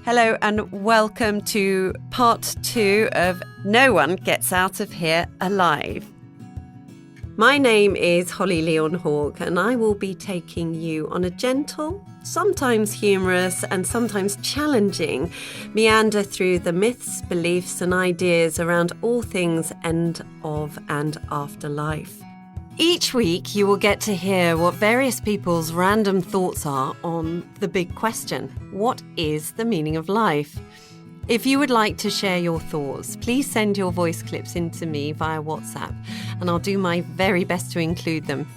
Hello and welcome to part 2 of No One Gets Out of Here Alive. My name is Holly Lyon-Hawk and I will be taking you on a gentle, sometimes humorous and sometimes challenging meander through the myths, beliefs and ideas around all things end of and after life. Each week you will get to hear what various people's random thoughts are on the big question: what is the meaning of life? If you would like to share your thoughts, please send your voice clips in to me via WhatsApp and I'll do my very best to include them.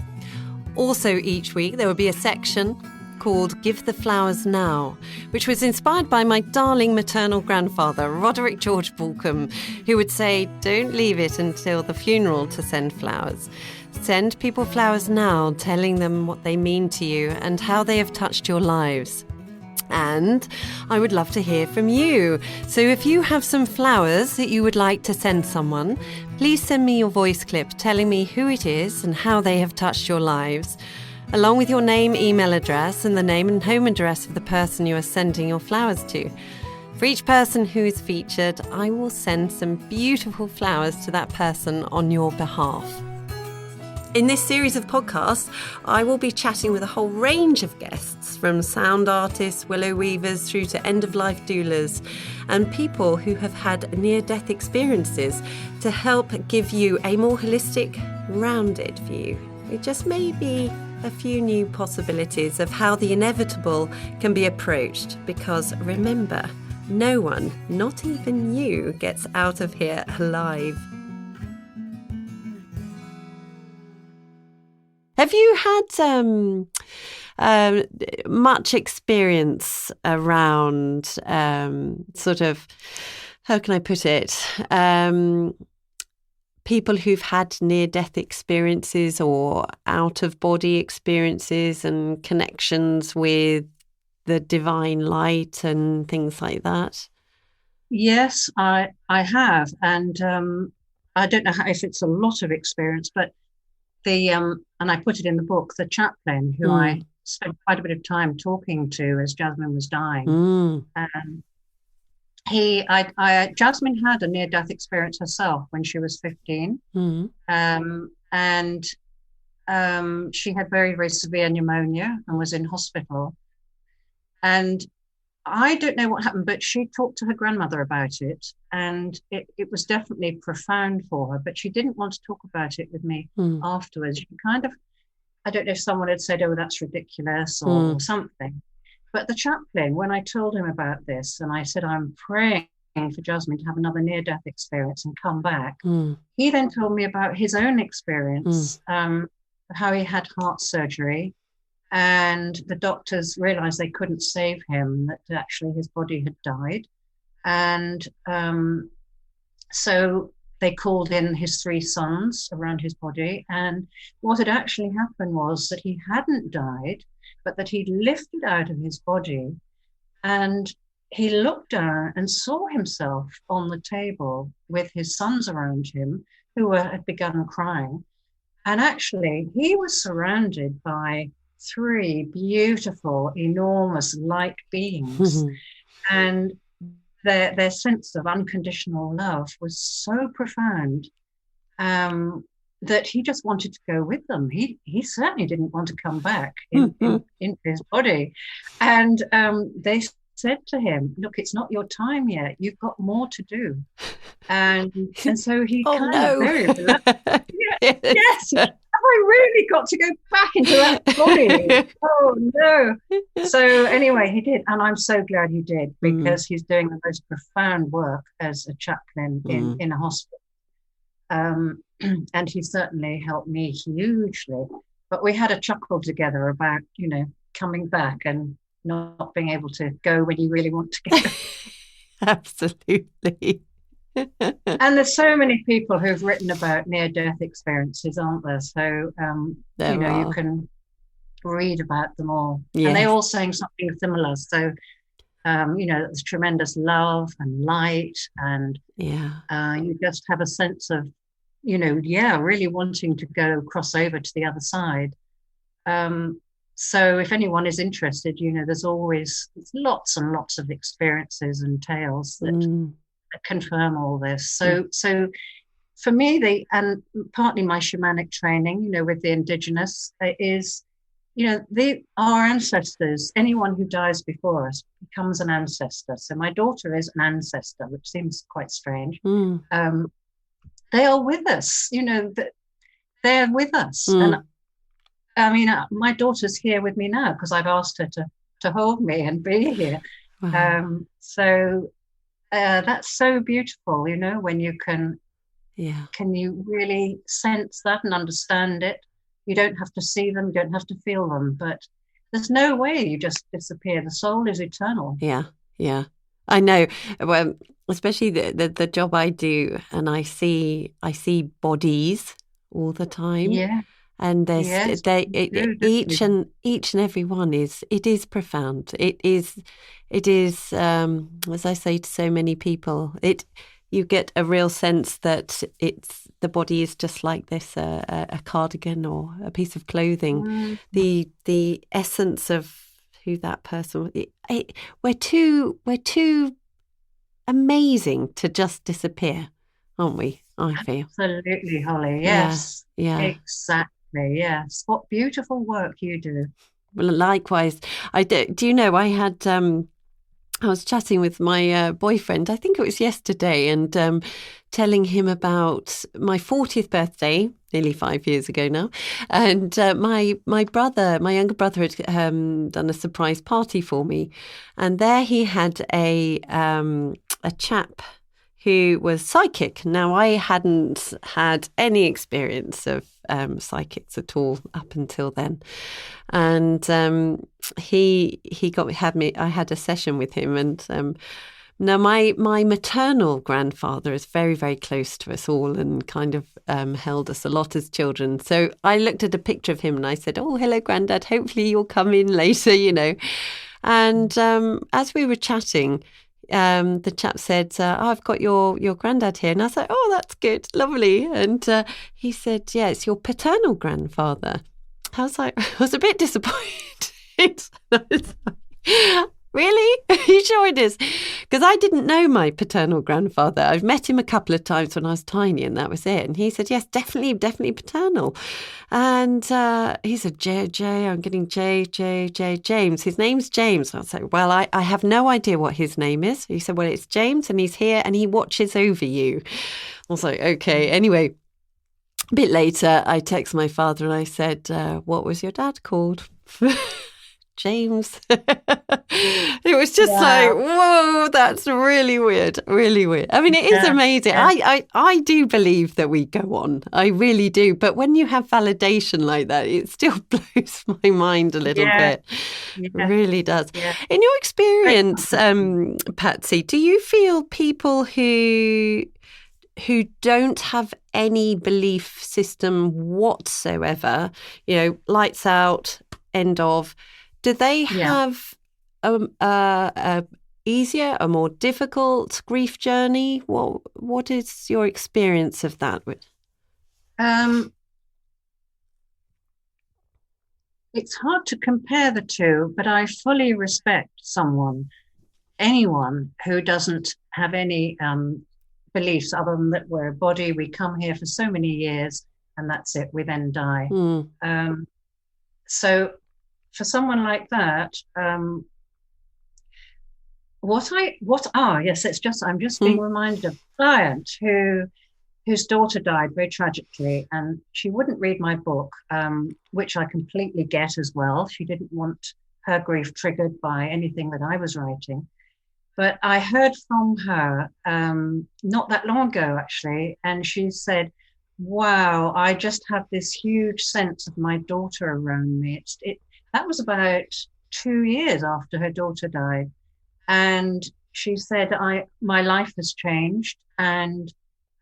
Also each week there will be a section called Give the Flowers Now, which was inspired by my darling maternal grandfather, Roderick George Balcombe, who would say, don't leave it until the funeral to send flowers. Send people flowers now, telling them what they mean to you and how they have touched your lives. And I would love to hear from you. So if you have some flowers that you would like to send someone, please send me your voice clip telling me who it is and how they have touched your lives, along with your name, email address, and the name and home address of the person you are sending your flowers to. For each person who is featured, I will send some beautiful flowers to that person on your behalf. In this series of podcasts, I will be chatting with a whole range of guests, from sound artists, willow weavers, through to end-of-life doulas, and people who have had near-death experiences to help give you a more holistic, rounded view. It just may be a few new possibilities of how the inevitable can be approached, because remember, no one, not even you, gets out of here alive. Have you had much experience around sort of, how can I put it, people who've had near-death experiences or out-of-body experiences and connections with the divine light and things like that? Yes, I have, and I don't know if it's a lot of experience, but and I put it in the book, the chaplain who I spent quite a bit of time talking to as Jasmine was dying. Jasmine had a near-death experience herself when she was 15, and she had very, very severe pneumonia and was in hospital. And I don't know what happened, but she talked to her grandmother about it, and it was definitely profound for her, but she didn't want to talk about it with me afterwards. She kind of, I don't know if someone had said, oh, that's ridiculous or something. But the chaplain, when I told him about this, and I said, I'm praying for Jasmine to have another near-death experience and come back, he then told me about his own experience, how he had heart surgery, and the doctors realized they couldn't save him, that actually his body had died. And so they called in his 3 sons around his body. And what had actually happened was that he hadn't died, but that he'd lifted out of his body. And he looked down and saw himself on the table with his sons around him, who had begun crying. And actually, he was surrounded by 3 beautiful, enormous light beings. And their sense of unconditional love was so profound that he just wanted to go with them. He certainly didn't want to come back into his body. And they said to him, look, it's not your time yet. You've got more to do. And so he of very reluctant. Yes. I really got to go back into that body. Oh no. So anyway, he did, and I'm so glad he did, because he's doing the most profound work as a chaplain in a hospital. And he certainly helped me hugely. But we had a chuckle together about, coming back and not being able to go when you really want to go. Absolutely. And there's so many people who've written about near-death experiences, aren't there? So, you can read about them all. Yes. And they're all saying something similar. So, there's tremendous love and light, and you just have a sense of, really wanting to go cross over to the other side. So if anyone is interested, there's always lots and lots of experiences and tales that confirm all this. So for me, and partly my shamanic training, with the indigenous is, our ancestors, anyone who dies before us becomes an ancestor. So my daughter is an ancestor, which seems quite strange. They are with us, they're with us. And I mean, my daughter's here with me now because I've asked her to hold me and be here. Wow. So that's so beautiful, when you can you really sense that and understand it. You don't have to see them, you don't have to feel them, but there's no way you just disappear. The soul is eternal. Yeah. I know. Well, especially the job I do, and I see bodies all the time. Yeah. And there's each and every one is profound. It is as I say to so many people, you get a real sense that the body is just like this, a cardigan or a piece of clothing. The essence of who that person. We're too amazing to just disappear, aren't we? I feel absolutely, Holly. Yes, yeah. Exactly. Yes. What beautiful work you do. Well, likewise. I do. Do you know, I had I was chatting with my boyfriend, I think it was yesterday, and telling him about my 40th birthday, nearly 5 years ago now. And my younger brother had done a surprise party for me. And there he had a chap who was psychic. Now, I hadn't had any experience of psychics at all up until then. And he had me. I had a session with him, and now my maternal grandfather is very, very close to us all, and kind of held us a lot as children. So I looked at a picture of him and I said, "Oh, hello, Grandad. Hopefully you'll come in later." And as we were chatting, the chap said, I've got your granddad here. And I was like, oh, that's good, lovely. And he said, yeah, it's your paternal grandfather. I was like, I was a bit disappointed. Really? Are you sure it is? Because I didn't know my paternal grandfather. I've met him a couple of times when I was tiny, and that was it. And he said, yes, definitely paternal. And he said, J, I'm getting J, James. His name's James. I was like, well, I have no idea what his name is. He said, well, it's James, and he's here, and he watches over you. I was like, okay. Anyway, a bit later, I text my father and I said, what was your dad called? James. It was just like, whoa, that's really weird. I mean, it is amazing. Yeah. I do believe that we go on. I really do. But when you have validation like that, it still blows my mind a little bit. Yeah. It really does. Yeah. In your experience, Patsy, do you feel people who don't have any belief system whatsoever, lights out, end of, do they have a easier, a more difficult grief journey? What is your experience of that? It's hard to compare the two, but I fully respect anyone who doesn't have any beliefs other than that we're a body, we come here for so many years, and that's it, we then die. So for someone like that, I'm just being reminded of a client whose daughter died very tragically, and she wouldn't read my book, which I completely get as well. She didn't want her grief triggered by anything that I was writing. But I heard from her not that long ago, actually, and she said, wow, I just have this huge sense of my daughter around me. That was about 2 years after her daughter died. And she said, my life has changed. And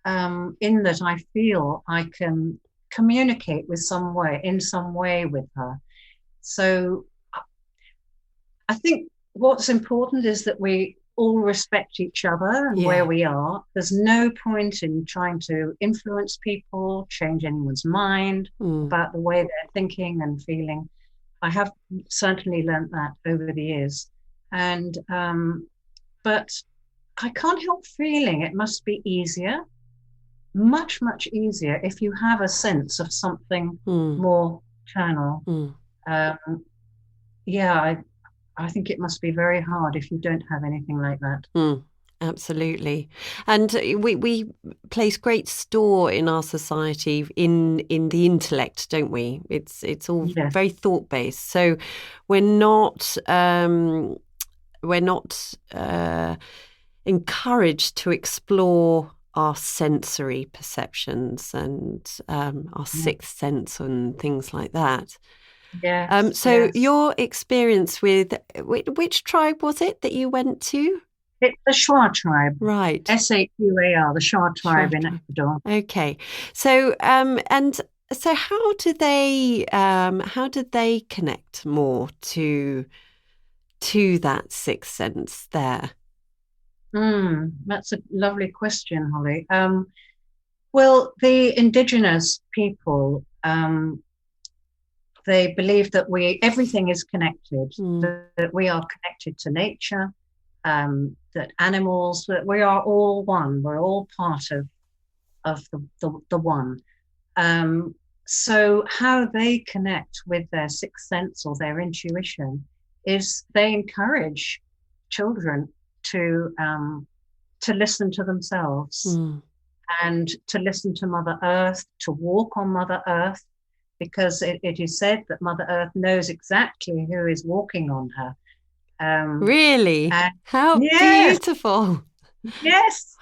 in that I feel I can communicate in some way with her. So I think what's important is that we all respect each other and where we are. There's no point in trying to influence people, change anyone's mind about the way they're thinking and feeling. I have certainly learnt that over the years. And but I can't help feeling it must be easier, much, much easier if you have a sense of something more channel. Yeah, I think it must be very hard if you don't have anything like that. Absolutely. And we place great store in our society in the intellect, don't we? It's all very thought based. So we're not encouraged to explore our sensory perceptions and our sixth sense and things like that. So your experience with which tribe was it that you went to? It's the Shuar tribe, right? Shuar, the Shuar tribe in Ecuador. Okay, so and so how did they connect more to that sixth sense there? That's a lovely question, Holly. Well, the indigenous people, they believe that everything is connected, that we are connected to nature, that animals, that we are all one. We're all part of the one. So how they connect with their sixth sense or their intuition is they encourage children to listen to themselves and to listen to Mother Earth, to walk on Mother Earth, because it is said that Mother Earth knows exactly who is walking on her. Really? How beautiful. Yes.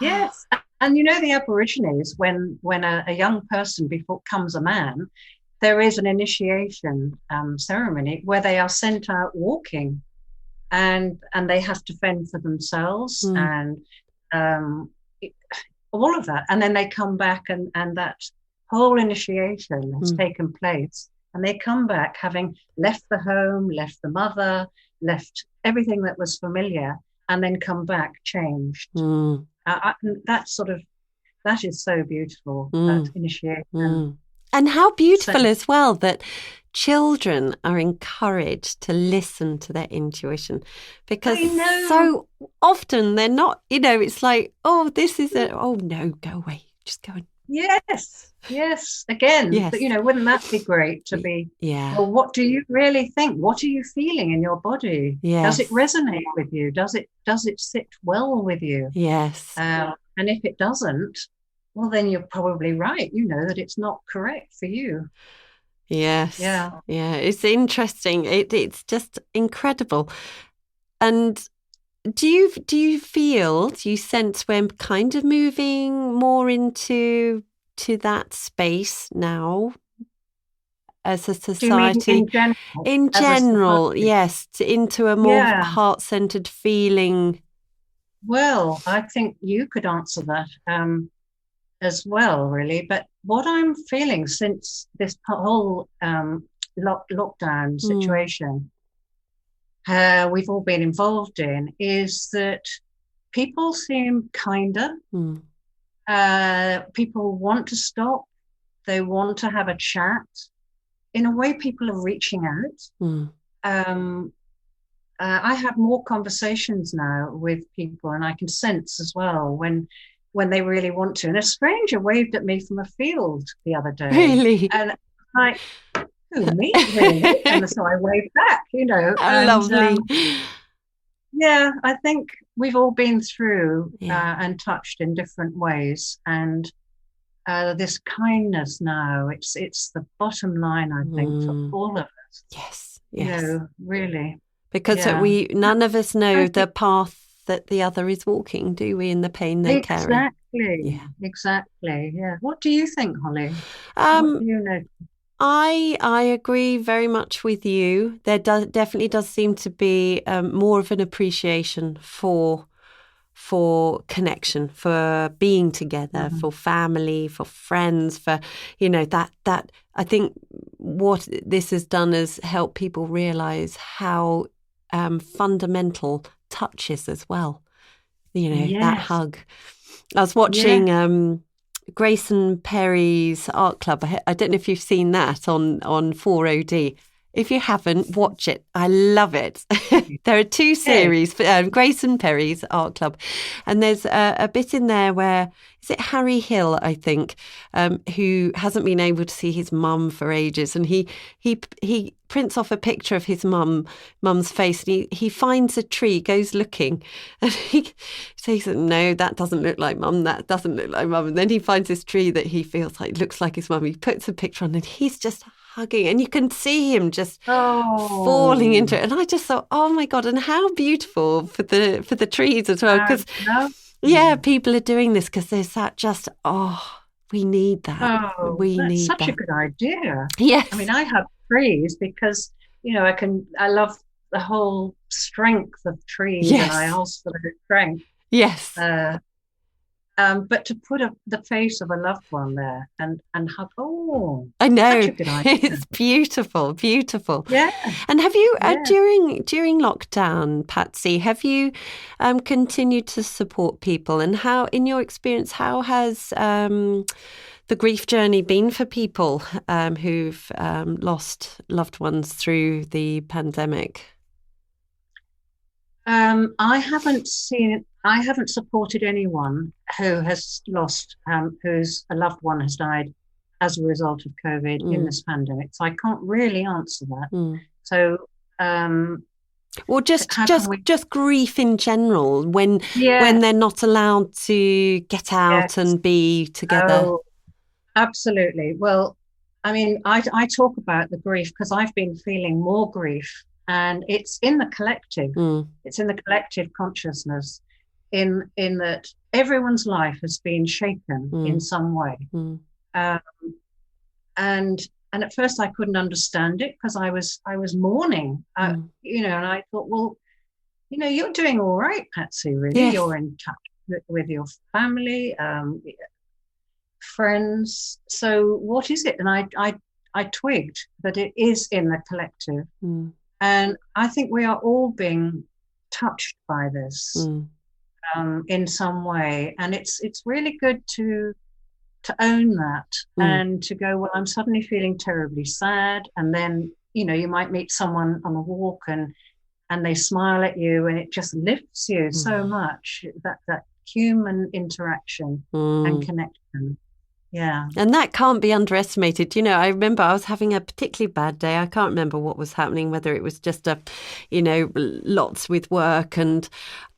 And you know, the Aborigines, when a young person becomes a man, there is an initiation ceremony where they are sent out walking, and they have to fend for themselves and all of that. And then they come back and that whole initiation has taken place. And they come back having left the home, left the mother, left everything that was familiar, and then come back changed. That is so beautiful, that initiation. And how beautiful as well that children are encouraged to listen to their intuition, because so often they're not, it's like, oh, this is oh no, go away, just go and Yes. Again, but wouldn't that be great to be? Well, what do you really think? What are you feeling in your body? Does it resonate with you? Does it sit well with you? Yes. And if it doesn't, well, then you're probably right. You know that it's not correct for you. Yes. Yeah. It's interesting. It's just incredible. And do you sense we're kind of moving more into that space now as a society? In general, yes, into a more heart-centered feeling. Well, I think you could answer that as well, really. But what I'm feeling since this whole lockdown situation we've all been involved in is that people seem kinder. People want to stop. They want to have a chat. In a way, people are reaching out. I have more conversations now with people, and I can sense as well when they really want to. And a stranger waved at me from a field the other day. Really? And like, who, me? Really? And so I waved back, How lovely. Yeah, I think we've all been through and touched in different ways. And this kindness now, it's the bottom line, I think, for all of us. Yes. Really. Because none of us know the path that the other is walking, do we, in the pain they carry? Exactly. Yeah. What do you think, Holly? What do you know? I agree very much with you. There definitely does seem to be more of an appreciation for connection, for being together, for family, for friends, for that. I think what this has done is help people realise how fundamental touch is as well. That hug. I was watching Grayson Perry's Art Club. I don't know if you've seen that on 4OD. If you haven't, watch it. I love it. There are 2 series, Grace and Perry's Art Club. And there's a bit in there where, is it Harry Hill, I think, who hasn't been able to see his mum for ages. And he prints off a picture of his mum's face, and he finds a tree, goes looking, and he says, no, that doesn't look like mum, that doesn't look like mum. And then he finds this tree that he feels like looks like his mum. He puts a picture on, and he's just hugging, and you can see him just falling into it. And I just thought, oh my God, and how beautiful for the trees as well, because people are doing this because there's that just we need that. That's such a good idea. Yes, I mean, I have trees because I love the whole strength of trees, and I ask for the strength. Yes. But to put the face of a loved one there and hug, I know, such a good idea. It's beautiful, beautiful. Yeah. And have you, during lockdown, Patsy, have you continued to support people? And how, in your experience, how has the grief journey been for people who've lost loved ones through the pandemic? I haven't supported anyone who has lost, whose a loved one has died as a result of COVID in this pandemic. So I can't really answer that. So, or just grief in general when they're not allowed to get out and be together. Oh, absolutely. Well, I mean, I talk about the grief because I've been feeling more grief. And it's in the collective. It's in the collective consciousness, in that everyone's life has been shaken in some way. And at first I couldn't understand it because I was mourning, and I thought, well, you're doing all right, Patsy. Really, you're in touch with your family, friends. So what is it? And I twigged that it is in the collective. And I think we are all being touched by this in some way. And it's really good to own that and to go, well, I'm suddenly feeling terribly sad. And then, you might meet someone on a walk and they smile at you, and it just lifts you so much, that human interaction and connection. Yeah. And that can't be underestimated. I remember I was having a particularly bad day. I can't remember what was happening, whether it was just lots with work. And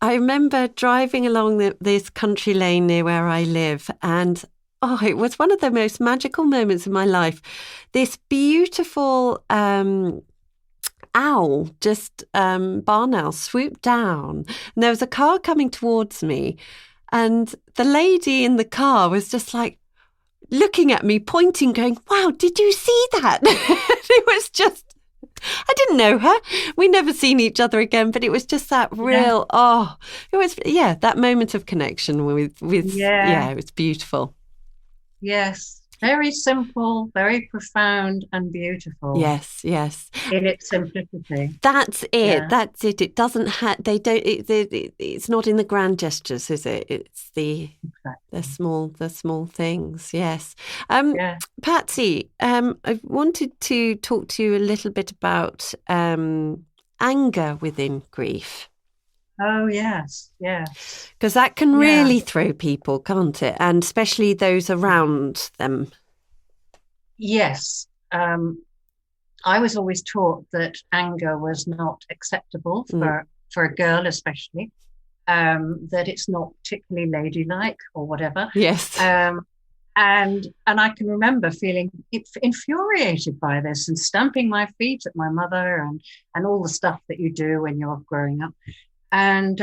I remember driving along this country lane near where I live, and it was one of the most magical moments of my life. This beautiful owl, barn owl, swooped down, and there was a car coming towards me, and the lady in the car was just like, looking at me, pointing, going, wow, did you see that? It was just, I didn't know her. We never seen each other again, but it was just that real, it was, that moment of connection with it was beautiful. Yes. Very simple, very profound and beautiful. Yes. In its simplicity. That's it. Yeah. That's it. It doesn't have. They don't. It's not in the grand gestures, is it? It's the small things. Yes. Patsy, I wanted to talk to you a little bit about anger within grief. Oh, yes. Because that can really throw people, can't it? And especially those around them. Yes. I was always taught that anger was not acceptable for a girl, especially, that it's not particularly ladylike or whatever. Yes. And I can remember feeling infuriated by this and stamping my feet at my mother and all the stuff that you do when you're growing up. And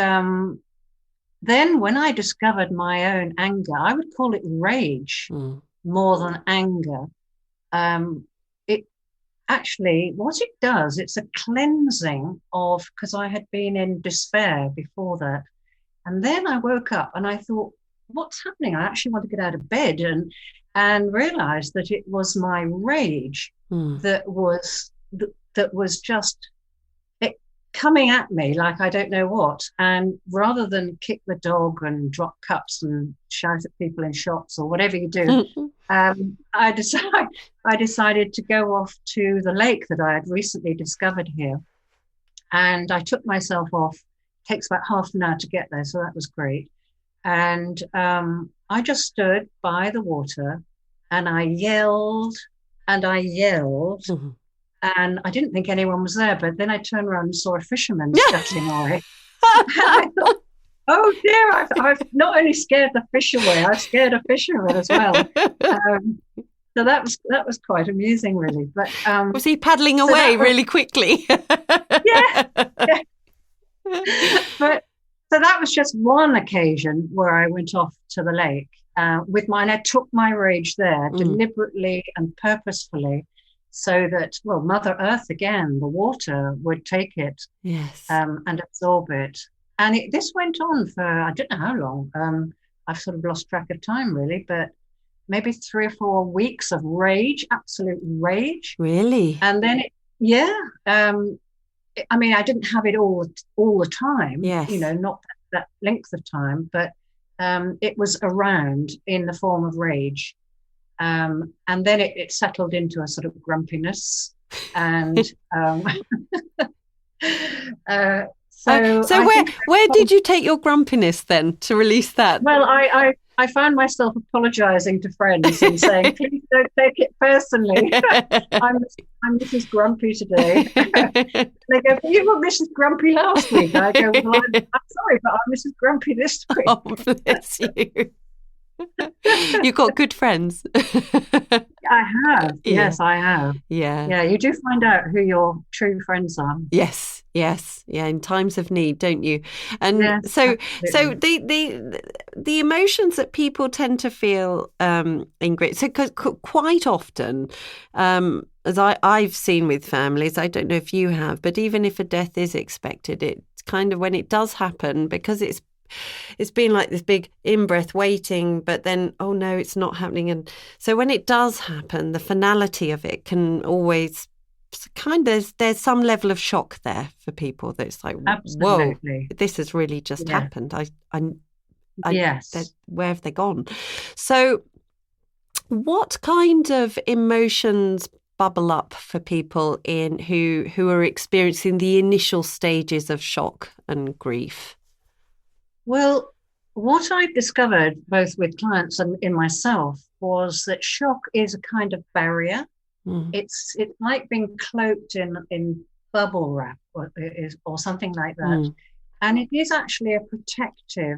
then when I discovered my own anger, I would call it rage more than anger. It actually, what it does, it's a cleansing of, because I had been in despair before that. And then I woke up and I thought, what's happening? I actually want to get out of bed and realized that it was my rage that was just coming at me like I don't know what. And rather than kick the dog and drop cups and shout at people in shops or whatever you do, I decided to go off to the lake that I had recently discovered here, and I took myself off. It takes about half an hour to get there, so that was great. And I just stood by the water, and I yelled and I yelled, Mhm. and I didn't think anyone was there. But then I turned around and saw a fisherman scuttling away. And I thought, oh dear, I've not only scared the fish away, I've scared a fisherman as well. So that was quite amusing, really. But Was he paddling so away really quickly? yeah, yeah. But so that was just one occasion where I went off to the lake and I took my rage there deliberately and purposefully, so that, well, Mother Earth again, the water would take it and absorb it. And this went on for, I don't know how long. I've sort of lost track of time, really, but maybe 3 or 4 weeks of rage, absolute rage. Really? And then, I mean, I didn't have it all the time, not that length of time, but it was around in the form of rage. And then it settled into a sort of grumpiness. And so where did you take your grumpiness then to release that? Well, I found myself apologising to friends and saying, please don't take it personally. I'm Mrs. Grumpy today. They go, but you were Mrs. Grumpy last week. I go, well, I'm sorry, but I'm Mrs. Grumpy this week. Oh, bless you. You've got good friends. I have. Yeah. Yes, I have. Yeah. Yeah, you do find out who your true friends are. Yes. Yeah, in times of need, don't you? And yes, so absolutely. the emotions that people tend to feel in grief. So quite often, as I've seen with families, I don't know if you have, but even if a death is expected, it's kind of when it does happen, because it's been like this big in-breath waiting, but then, oh no, it's not happening. And so when it does happen, the finality of it can always kind of, there's some level of shock there for people that's like, absolutely. Whoa, this has really just happened. Yes. Where have they gone? So what kind of emotions bubble up for people who are experiencing the initial stages of shock and grief? Well, what I discovered both with clients and in myself was that shock is a kind of barrier. It's like being cloaked in bubble wrap or something like that. And it is actually a protective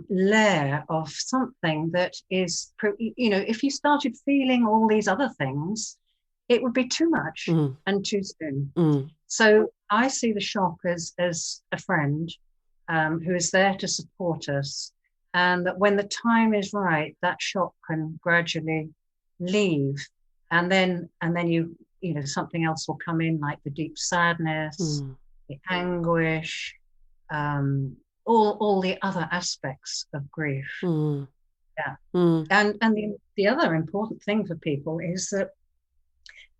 layer of something that is, if you started feeling all these other things, it would be too much and too soon. So I see the shock as a friend who is there to support us, and that when the time is right, that shock can gradually leave, and then something else will come in, like the deep sadness, the anguish, all the other aspects of grief. And the other important thing for people is that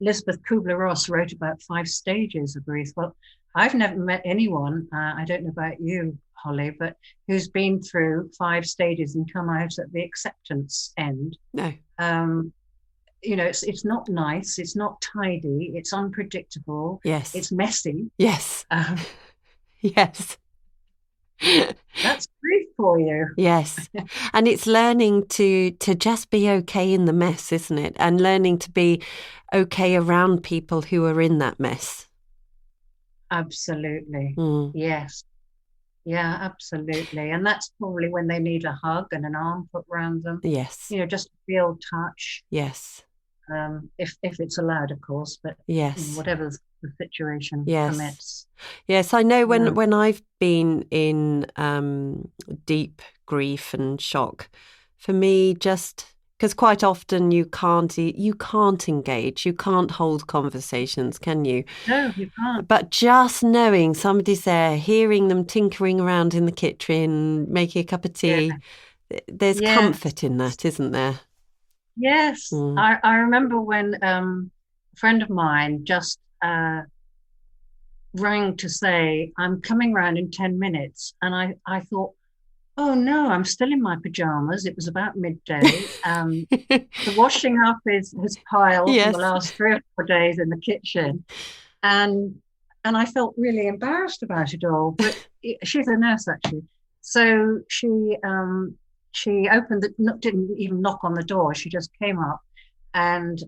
Elizabeth Kubler-Ross wrote about 5 stages of grief. Well, I've never met anyone, I don't know about you, Holly, but who's been through 5 stages and come out at the acceptance end. No. It's not nice, it's not tidy, it's unpredictable. Yes. It's messy. Yes. Yes. That's grief for you. Yes. And it's learning to just be okay in the mess, isn't it? And learning to be okay around people who are in that mess. Absolutely. Yes. Yeah, absolutely. And that's probably when they need a hug and an arm put around them. Yes. Just to feel touch. Yes. If it's allowed, of course, but yes, whatever the situation permits. Yes, I know when I've been in deep grief and shock, for me, just because quite often you can't engage, you can't hold conversations, can you? No, you can't. But just knowing somebody's there, hearing them tinkering around in the kitchen, making a cup of tea, there's comfort in that, isn't there? Yes. I remember when a friend of mine just rang to say, I'm coming round in 10 minutes. And I thought, oh no, I'm still in my pajamas. It was about midday. The washing up is piled from the Yes. last 3 or 4 days in the kitchen. And I felt really embarrassed about it all. But she's a nurse actually. So she opened didn't even knock on the door. She just came up and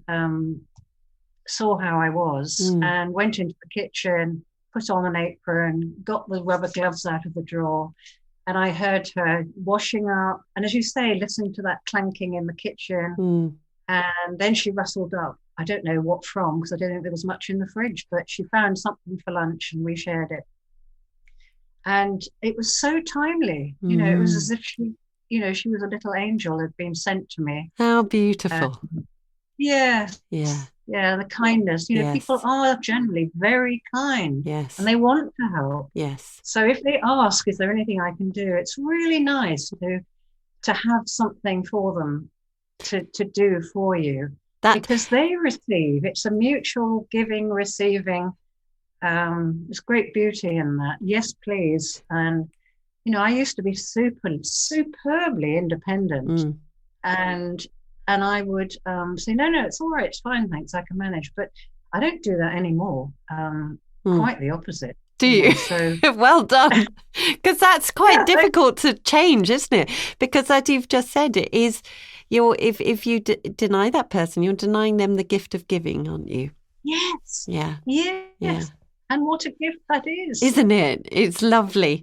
saw how I was and went into the kitchen, put on an apron, got the rubber gloves out of the drawer. And I heard her washing up. And as you say, listening to that clanking in the kitchen. And then she rustled up. I don't know what from, because I don't think there was much in the fridge, but she found something for lunch and we shared it. And it was so timely. It was as if she was a little angel had been sent to me. How beautiful. Yeah. Yeah. Yeah, the kindness. Yes. People are generally very kind. Yes. And they want to help. Yes. So if they ask, is there anything I can do? It's really nice to have something for them to do for you. Because they receive. It's a mutual giving, receiving. There's great beauty in that. Yes, please. And, I used to be superbly independent. And I would say, no, it's all right. It's fine. Thanks. I can manage. But I don't do that anymore. Quite the opposite. Do you? So well done. Because that's quite difficult to change, isn't it? Because as you've just said, it is, if you deny that person, you're denying them the gift of giving, aren't you? Yes. Yeah. Yes. Yeah. And what a gift that is. Isn't it? It's lovely.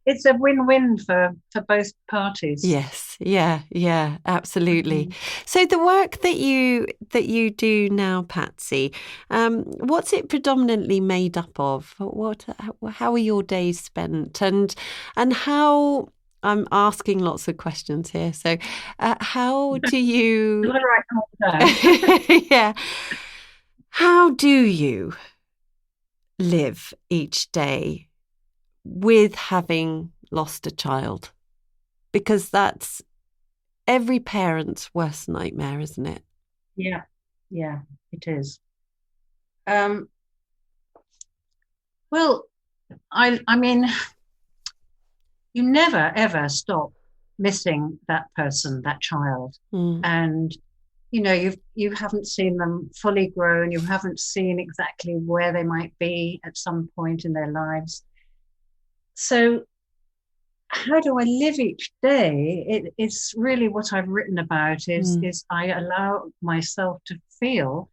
It's a win-win for both parties. Yes, yeah, absolutely. So the work that you do now, Patsy, what's it predominantly made up of? How are your days spent, and how? I'm asking lots of questions here. So, how do you? Yeah. How do you live each day with having lost a child? Because that's every parent's worst nightmare, isn't it? Yeah, it is. Well, I mean, you never ever stop missing that person, that child, and you haven't seen them fully grown. You haven't seen exactly where they might be at some point in their lives. So how do I live each day? It's really what I've written about is I allow myself to feel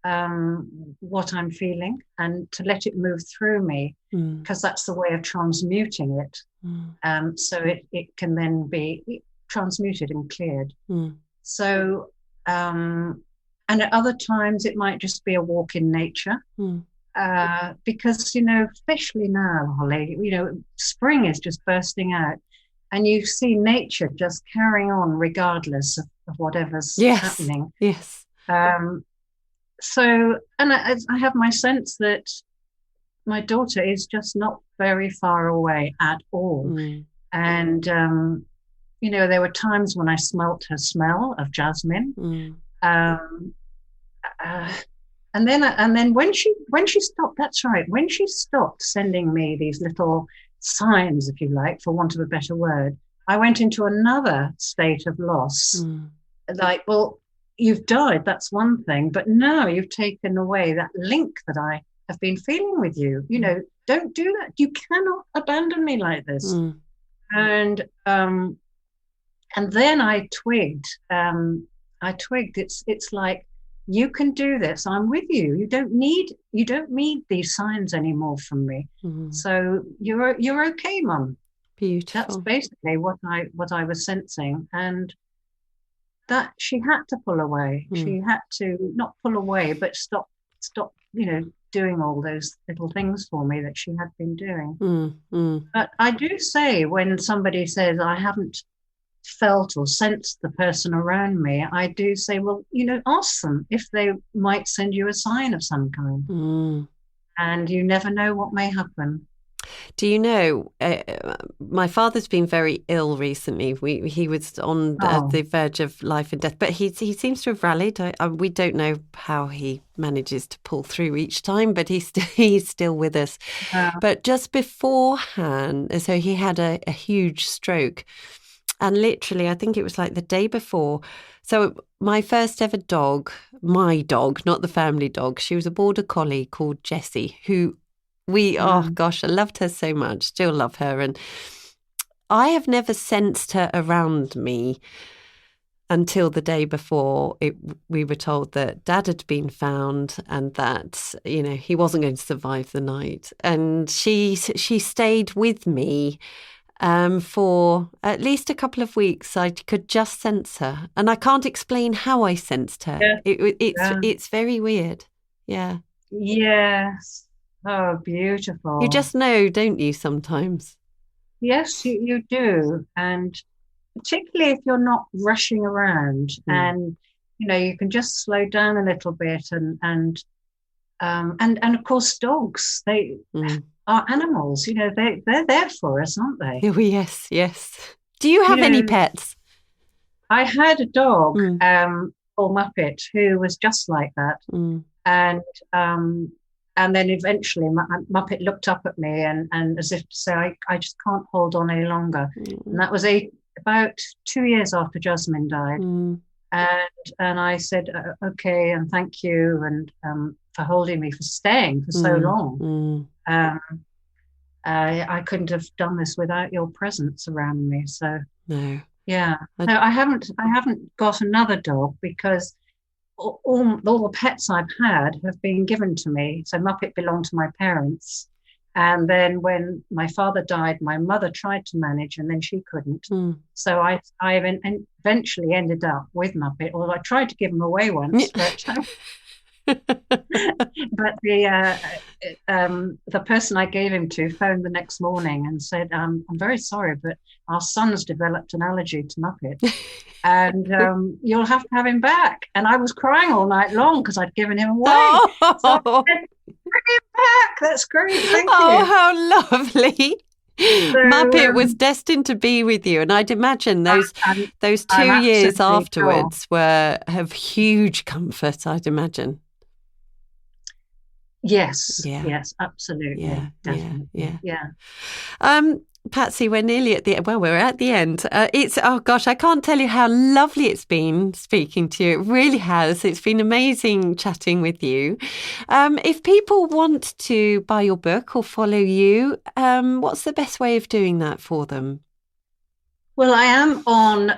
what I'm feeling and to let it move through me, because that's the way of transmuting it. So it can then be transmuted and cleared. So, and at other times it might just be a walk in nature. Because, especially now, Holly, spring is just bursting out and you see nature just carrying on regardless of whatever's happening. Yes. So, and I have my sense that my daughter is just not very far away at all. And, there were times when I smelt her smell of Jasmine. And then when she stopped, that's right, when she stopped sending me these little signs, if you like, for want of a better word, I went into another state of loss. Like, well, you've died, that's one thing, but now you've taken away that link that I have been feeling with you. Don't do that. You cannot abandon me like this. And then I twigged. It's like, you can do this. I'm with you. You don't need these signs anymore from me. So you're okay, Mum. Beautiful. That's basically what I was sensing, and that she had to pull away. She had to not pull away, but stop. Doing all those little things for me that she had been doing. But I do say, when somebody says I haven't felt or sensed the person around me, I do say, well, ask them if they might send you a sign of some kind. And you never know what may happen. Do you know, my father's been very ill recently. He was on the verge of life and death, but he seems to have rallied. We don't know how he manages to pull through each time, but he's still with us. But just beforehand, so he had a huge stroke. And literally, I think it was like the day before. So my first ever dog, my dog, not the family dog, she was a border collie called Jessie, who oh gosh, I loved her so much, still love her. And I have never sensed her around me until the day before we were told that Dad had been found and that, he wasn't going to survive the night. And she stayed with me for at least a couple of weeks. I could just sense her. And I can't explain how I sensed her. Yeah. It's very weird. Yeah. Yes. Oh, beautiful. You just know, don't you, sometimes? Yes, you do. And particularly if you're not rushing around and, you can just slow down a little bit and of course, dogs, they are animals, they're there for us, aren't they? Oh, yes. Do you have any pets? I had a dog called Muppet who was just like that. And then eventually Muppet looked up at me and as if to say, I just can't hold on any longer. And that was about 2 years after Jasmine died. And I said, okay, and thank you, and for holding me, for staying for so long. I couldn't have done this without your presence around me. So no, yeah, no, I haven't got another dog because all the pets I've had have been given to me. So Muppet belonged to my parents. And then when my father died, my mother tried to manage and then she couldn't. So I eventually ended up with Muppet, although I tried to give him away once. But the person I gave him to phoned the next morning and said, I'm very sorry, but our son's developed an allergy to Muppet. And you'll have to have him back. And I was crying all night long because I'd given him away. So I said, bring him back. That's great. Thank you. Oh, how lovely. So, Muppet was destined to be with you. And I'd imagine those 2 years afterwards were of huge comfort, I'd imagine. Yes, absolutely. Yeah, definitely. Yeah. Patsy, we're nearly at the end. Well, we're at the end. Oh gosh, I can't tell you how lovely it's been speaking to you. It really has. It's been amazing chatting with you. If people want to buy your book or follow you, what's the best way of doing that for them? Well, I am on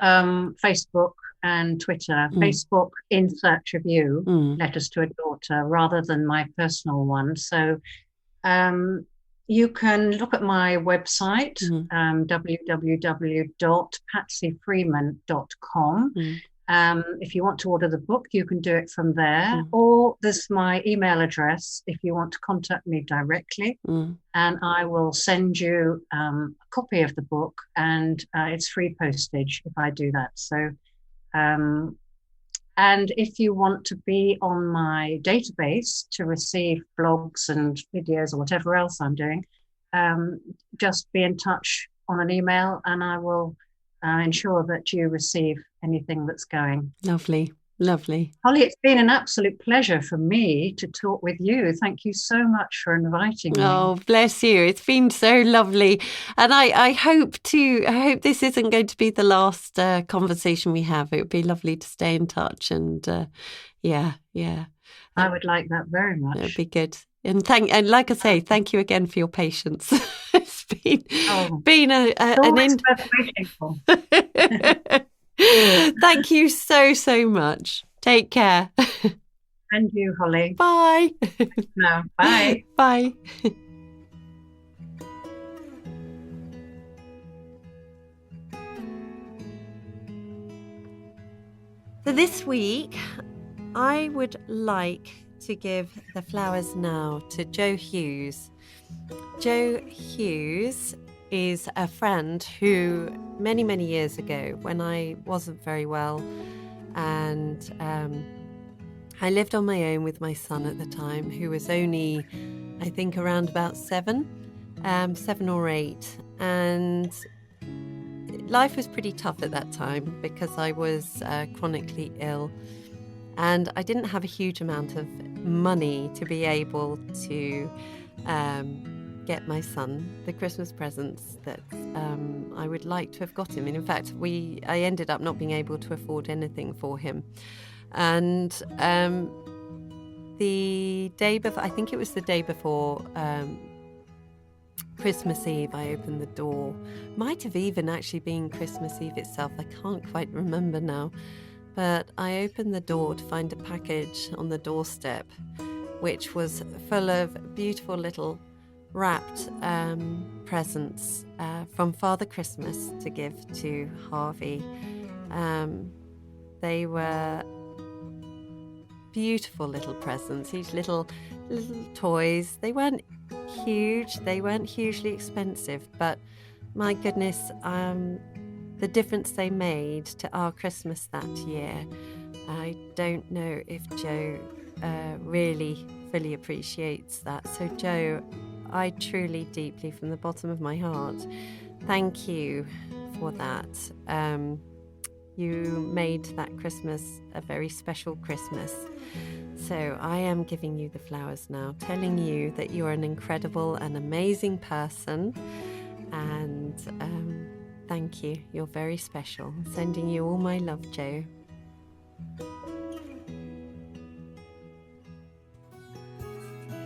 Facebook and Twitter. Facebook, In Search of You, Letters to a Daughter, rather than my personal one. So you can look at my website, www.patsyfreeman.com. If you want to order the book, you can do it from there. Or there's my email address if you want to contact me directly. And I will send you a copy of the book, and it's free postage if I do that. So, and if you want to be on my database to receive blogs and videos or whatever else I'm doing, just be in touch on an email and I will ensure that you receive anything that's going. Lovely. Holly, it's been an absolute pleasure for me to talk with you. Thank you so much for inviting me. Oh, bless you. It's been so lovely. And I hope this isn't going to be the last conversation we have. It would be lovely to stay in touch. And yeah. I would like that very much. It would be good. And like I say, thank you again for your patience. It's been an Thank you so much. Take care. And you, Holly. Bye. No, bye. Bye. So this week, I would like to give the flowers now to Joe Hughes. Joe Hughes is a friend who many years ago, when I wasn't very well and I lived on my own with my son at the time, who was only, I think, around about 7, 7 or 8, and life was pretty tough at that time because I was chronically ill, and I didn't have a huge amount of money to be able to get my son the Christmas presents that I would like to have got him. And in fact, I ended up not being able to afford anything for him. And the day before, I think it was the day before Christmas Eve, I opened the door. Might have even actually been Christmas Eve itself. I can't quite remember now. But I opened the door to find a package on the doorstep, which was full of beautiful little wrapped presents from Father Christmas to give to Harvey. They were beautiful little presents, each little toys. They weren't huge, they weren't hugely expensive, but my goodness, the difference they made to our Christmas that year. I don't know if Joe really fully appreciates that. So Joe, I truly, deeply, from the bottom of my heart, thank you for that. You made that Christmas a very special Christmas. So I am giving you the flowers now, telling you that you're an incredible and amazing person. And thank you. You're very special. Sending you all my love, Joe.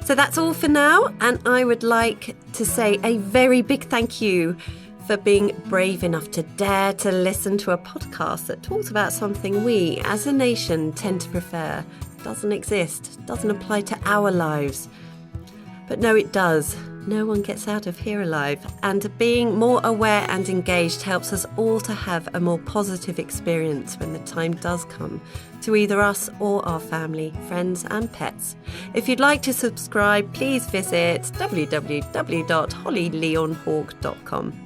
So that's all for now, and I would like to say a very big thank you for being brave enough to dare to listen to a podcast that talks about something we, as a nation, tend to prefer. Doesn't exist, doesn't apply to our lives. But no, it does. No one gets out of here alive, and being more aware and engaged helps us all to have a more positive experience when the time does come to either us or our family, friends and pets. If you'd like to subscribe, please visit www.hollylionhawk.com.